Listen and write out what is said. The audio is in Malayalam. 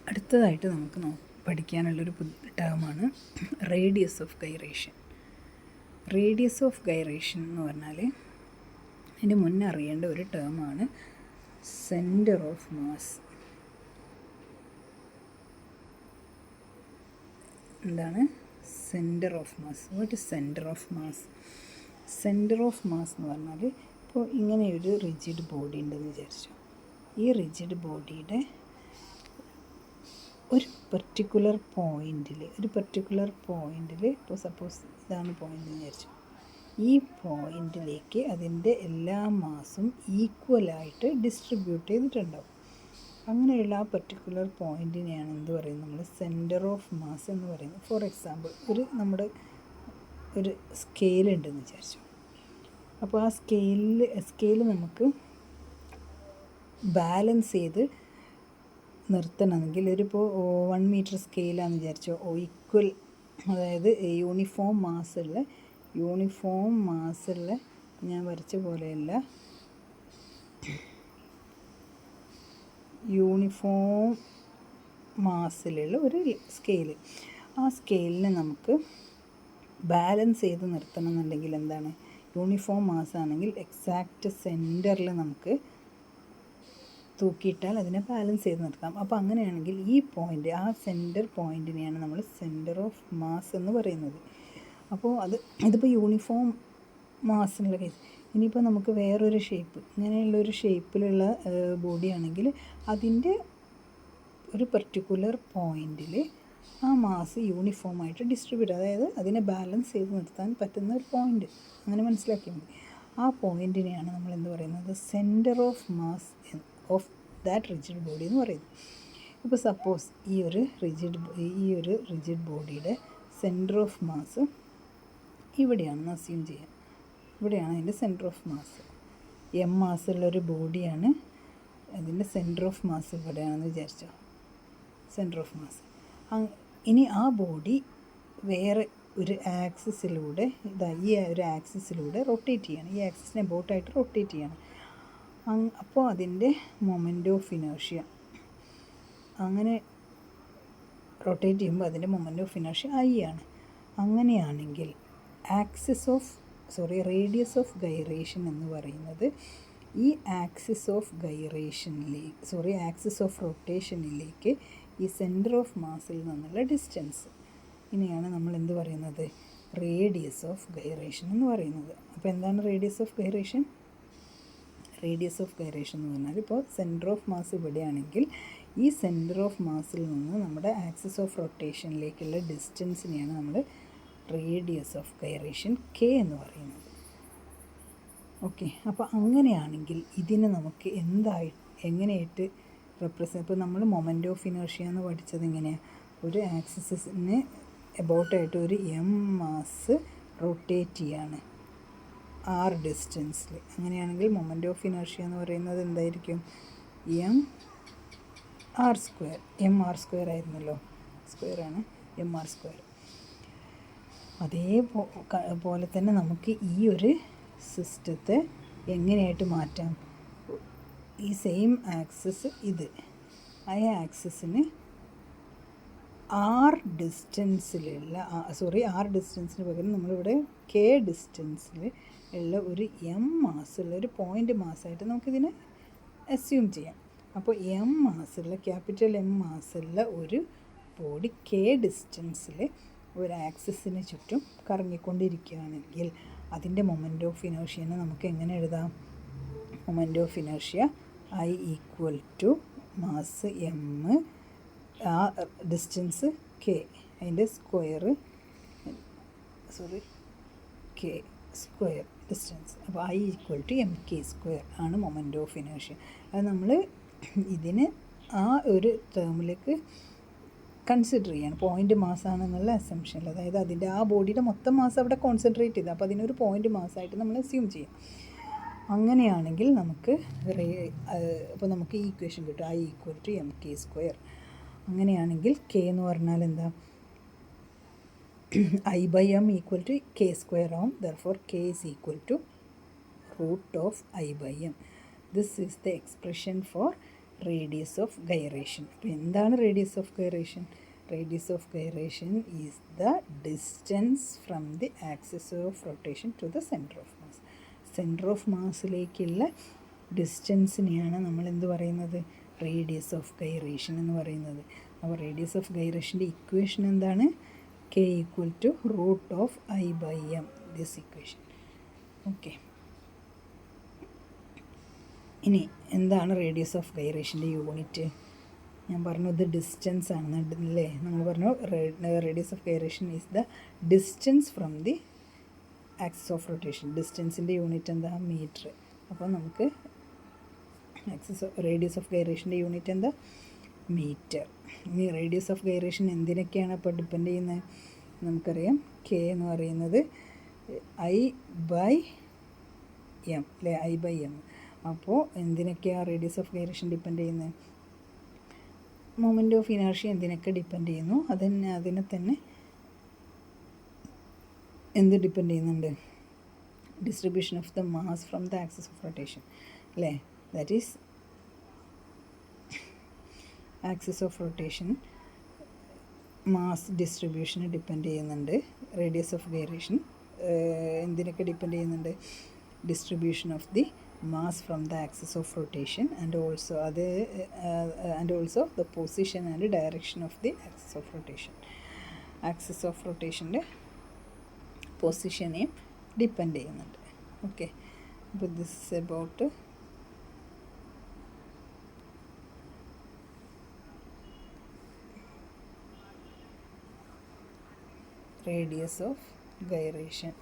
അടുത്തതായിട്ട് നമുക്ക് പഠിക്കാനുള്ളൊരു ടേമാണ് radius of gyration. Radius of gyration എന്ന് പറഞ്ഞാൽ അതിൻ്റെ മുന്നേ അറിയേണ്ട ഒരു ടേമാണ് സെൻറ്റർ ഓഫ് മാസ്. എന്താണ് centre of mass? What is centre of mass? Centre of mass എന്ന് പറഞ്ഞാൽ ഇപ്പോൾ ഇങ്ങനെ ഒരു റിജിഡ് ബോഡി ഉണ്ടെന്ന് വിചാരിച്ചു. ഈ റിജിഡ് ബോഡിയുടെ ഒരു പെർട്ടിക്കുലർ പോയിൻറ്റിൽ ഇപ്പോൾ സപ്പോസ് ഇതാണ് പോയിൻ്റ് എന്ന് വിചാരിച്ചു. ഈ പോയിൻറ്റിലേക്ക് അതിൻ്റെ എല്ലാ മാസും ഈക്വലായിട്ട് ഡിസ്ട്രിബ്യൂട്ട് ചെയ്തിട്ടുണ്ടാവും. അങ്ങനെയുള്ള ആ പെർട്ടിക്കുലർ പോയിൻറ്റിനെയാണ് എന്ത് പറയുന്നത്? നമ്മൾ സെൻറ്റർ ഓഫ് മാസ് എന്ന് പറയുന്നത്. ഫോർ എക്സാമ്പിൾ, നമ്മുടെ ഒരു സ്കെയിലുണ്ടെന്ന് വിചാരിച്ചു. അപ്പോൾ ആ സ്കെയിൽ നമുക്ക് ബാലൻസ് ചെയ്ത് നിർത്തണമെങ്കിൽ ഇപ്പോൾ 1 മീറ്റർ സ്കെയിലാണെന്ന് വിചാരിച്ചോ, ഈക്വൽ, അതായത് യൂണിഫോം മാസുള്ള ഞാൻ വരച്ച പോലെയല്ല, യൂണിഫോം മാസിലുള്ള ഒരു സ്കെയിൽ. ആ സ്കെയിലിനെ നമുക്ക് ബാലൻസ് ചെയ്ത് നിർത്തണം എന്നുണ്ടെങ്കിൽ എന്താണ്? യൂണിഫോം മാസ് ആണെങ്കിൽ എക്സാക്റ്റ് സെൻറ്ററിൽ നമുക്ക് തൂക്കിയിട്ടാൽ അതിനെ ബാലൻസ് ചെയ്ത് നിർത്താം. അപ്പോൾ അങ്ങനെയാണെങ്കിൽ ഈ പോയിൻ്റ്, ആ സെൻറ്റർ പോയിൻറ്റിനെയാണ് നമ്മൾ സെൻറ്റർ ഓഫ് മാസ് എന്ന് പറയുന്നത്. അപ്പോൾ ഇതിപ്പോൾ യൂണിഫോം മാസിനുള്ള കേസ്. ഇനിയിപ്പോൾ നമുക്ക് വേറൊരു ഷേപ്പ്, ഇങ്ങനെയുള്ളൊരു ഷേപ്പിലുള്ള ബോഡിയാണെങ്കിൽ അതിൻ്റെ ഒരു പെർട്ടിക്കുലർ പോയിൻറ്റിൽ ആ മാസ് യൂണിഫോമായിട്ട് ഡിസ്ട്രിബ്യൂട്ട്, അതായത് അതിനെ ബാലൻസ് ചെയ്ത് നിർത്താൻ പറ്റുന്ന ഒരു പോയിൻ്റ്, അങ്ങനെ മനസ്സിലാക്കിയാൽ മതി. ആ പോയിൻറ്റിനെയാണ് നമ്മൾ എന്ത് പറയുന്നത്? Centre of mass of that rigid body എന്ന് പറയുന്നത്. ഇപ്പോൾ സപ്പോസ് ഈ ഒരു റിജിഡ് ബോഡിയുടെ സെൻറ്റർ ഓഫ് മാസ് ഇവിടെയാണെന്ന് അസ്യൂം ചെയ്യാം. ഇവിടെയാണ് അതിൻ്റെ സെൻറ്റർ ഓഫ് മാസ്. എം മാസുള്ളൊരു ബോഡിയാണ്, അതിൻ്റെ സെൻറ്റർ ഓഫ് മാസ് ഇവിടെയാണെന്ന് വിചാരിച്ചോ, സെൻറ്റർ ഓഫ് മാസ്. ഇനി ആ ബോഡി വേറെ ഒരു ആക്സിസിലൂടെ, ഈ ഒരു ആക്സിസിലൂടെ റൊട്ടേറ്റ് ചെയ്യണം. ഈ ആക്സിസിനെ ബോട്ടായിട്ട് റൊട്ടേറ്റ് ചെയ്യണം. അപ്പോൾ അതിൻ്റെ മൊമെൻ്റ് ഓഫ് ഇനേർഷ്യ, അങ്ങനെ റൊട്ടേറ്റ് ചെയ്യുമ്പോൾ അതിൻ്റെ മൊമെൻ്റ് ഓഫ് ഇനേർഷ്യ I ആണ്. അങ്ങനെയാണെങ്കിൽ റേഡിയസ് ഓഫ് ഗൈറേഷൻ എന്ന് പറയുന്നത് ഈ ആക്സിസ് ഓഫ് റൊട്ടേഷനിലേക്ക് ഈ സെൻറ്റർ ഓഫ് മാസിൽ നിന്നുള്ള ഡിസ്റ്റൻസ്, ഇനിയാണ് നമ്മൾ എന്ത് പറയുന്നത്? റേഡിയസ് ഓഫ് ഗൈറേഷൻ എന്ന് പറയുന്നത്. അപ്പോൾ എന്താണ് radius of gyration? Radius of gyration എന്ന് പറഞ്ഞാൽ ഇപ്പോൾ സെൻറ്റർ ഓഫ് മാസ് ഇവിടെയാണെങ്കിൽ ഈ സെൻറ്റർ ഓഫ് മാസിൽ നിന്ന് നമ്മുടെ ആക്സിസ് ഓഫ് റൊട്ടേഷനിലേക്കുള്ള ഡിസ്റ്റൻസിനെയാണ് നമ്മൾ റേഡിയസ് ഓഫ് ഗൈറേഷൻ K എന്ന് പറയുന്നത്. ഓക്കെ, അപ്പോൾ അങ്ങനെയാണെങ്കിൽ ഇതിനെ നമുക്ക് എങ്ങനെയായിട്ട് റെപ്രസെൻറ്റ്, ഇപ്പോൾ നമ്മൾ മൊമെൻ്റ് ഓഫ് ഇനേർഷ്യ എന്ന് പഠിച്ചത് എങ്ങനെയാണ്? ഒരു ആക്സിസിന് എബൌട്ടായിട്ട് ഒരു M മാസ് റൊട്ടേറ്റ് ചെയ്യാണ് R ഡിസ്റ്റൻസിൽ. അങ്ങനെയാണെങ്കിൽ മൊമെൻ്റ് ഓഫ് ഇനേർഷ്യ എന്ന് പറയുന്നത് എന്തായിരിക്കും? mr² ആയിരുന്നല്ലോ, സ്ക്വയറാണ് mr². അതേപോലെ തന്നെ നമുക്ക് ഈ ഒരു സിസ്റ്റത്തെ എങ്ങനെയായിട്ട് മാറ്റാം? ഈ സെയിം ആക്സിസ്, ആ ആക്സിസിന് R ഡിസ്റ്റൻസിന് പകരം നമ്മളിവിടെ K ഡിസ്റ്റൻസിൽ ഉള്ള ഒരു M മാസുള്ള ഒരു പോയിൻ്റ് മാസായിട്ട് നമുക്കിതിനെ അസ്യൂം ചെയ്യാം. അപ്പോൾ ക്യാപിറ്റൽ M മാസുള്ള ഒരു ബോഡി K ഡിസ്റ്റൻസിൽ ഒരു ആക്സിസിന് ചുറ്റും കറങ്ങിക്കൊണ്ടിരിക്കുകയാണെങ്കിൽ അതിൻ്റെ മൊമെൻ്റ് ഓഫ് ഇനേർഷ്യനെ നമുക്ക് എങ്ങനെ എഴുതാം? Moment of inertia I = mass M, ആ ഡിസ്റ്റൻസ് K, അതിൻ്റെ K സ്ക്വയർ ഡിസ്റ്റൻസ്. അപ്പോൾ I = mk² ആണ് മൊമെൻ്റ് ഓഫ് ഇനേർഷ്യ. അത് നമ്മൾ ഇതിന് ആ ഒരു ടേമിലേക്ക് കൺസിഡർ ചെയ്യണം. പോയിൻ്റ് മാസാണെന്നുള്ള അസംഷനിൽ, അതായത് അതിൻ്റെ ആ ബോഡിയുടെ മൊത്തം മാസ് അവിടെ കോൺസെൻട്രേറ്റ് ചെയ്ത്, അപ്പോൾ അതിനൊരു പോയിൻ്റ് മാസമായിട്ട് നമ്മൾ അസ്യൂം ചെയ്യാം. അങ്ങനെയാണെങ്കിൽ നമുക്ക് അപ്പോൾ നമുക്ക് ഈ ഇക്വേഷൻ കിട്ടും, I = mk². അങ്ങനെയാണെങ്കിൽ K എന്ന് പറഞ്ഞാൽ എന്താ? I/m = k² ആവും. Therefore K is equal to √I/m. This is the expression for radius of gyration. അപ്പോൾ എന്താണ് radius of gyration? Radius of gyration is the distance from the axis of rotation to the centre of mass. Centre of മാസിലേക്കുള്ള ഡിസ്റ്റൻസിനെയാണ് നമ്മൾ എന്ത് പറയുന്നത്? റേഡിയസ് ഓഫ് ഗൈറേഷൻ എന്ന് പറയുന്നത്. അപ്പോൾ റേഡിയസ് ഓഫ് ഗൈറേഷൻ്റെ ഇക്വേഷൻ എന്താണ്? K equal to √I/m, this equation. Okay, ഇനി എന്താണ് റേഡിയസ് ഓഫ് ഗൈറേഷൻ്റെ യൂണിറ്റ്? ഞാൻ പറഞ്ഞു ഇത് ഡിസ്റ്റൻസ് ആണ് അല്ലേ? നമ്മൾ പറഞ്ഞു radius of gyration is the distance from the axis of rotation. ഡിസ്റ്റൻസിൻ്റെ യൂണിറ്റ് എന്താ? മീറ്റർ. അപ്പോൾ നമുക്ക് റേഡിയസ് ഓഫ് ഗൈറേഷൻ്റെ യൂണിറ്റ് എന്താ? മീറ്റർ. ഇനി റേഡിയസ് ഓഫ് ഗൈറേഷൻ എന്തിനൊക്കെയാണ് അപ്പോൾ ഡിപ്പെൻഡ് ചെയ്യുന്നത്? നമുക്കറിയാം K എന്ന് പറയുന്നത് I/m അല്ലേ? I/m. അപ്പോൾ എന്തിനൊക്കെയാണ് റേഡിയസ് ഓഫ് ഗൈറേഷൻ ഡിപ്പെൻഡ് ചെയ്യുന്നത്? മൊമെൻ്റ് ഓഫ് ഇനർഷ്യ എന്തിനൊക്കെ ഡിപ്പെൻഡ് ചെയ്യുന്നു അതിനെ തന്നെ എന്ത് ഡിപ്പെൻഡ് ചെയ്യുന്നുണ്ട്? Distribution of the mass from the axis of rotation അല്ലേ? That is axis of rotation mass ഡിസ്ട്രിബ്യൂഷന് ഡിപ്പെൻഡ് ചെയ്യുന്നുണ്ട്. റേഡിയസ് ഓഫ് ഗൈറേഷൻ എന്തിനൊക്കെ ഡിപ്പെൻഡ് ചെയ്യുന്നുണ്ട്? Distribution of the mass from the axis of rotation and also the position and direction of the axis of rotation. Axis of റൊട്ടേഷൻ്റെ പൊസിഷനെയും ഡിപ്പെൻഡ് ചെയ്യുന്നുണ്ട്. ഓക്കെ, അപ്പോൾ this is about radius of gyration.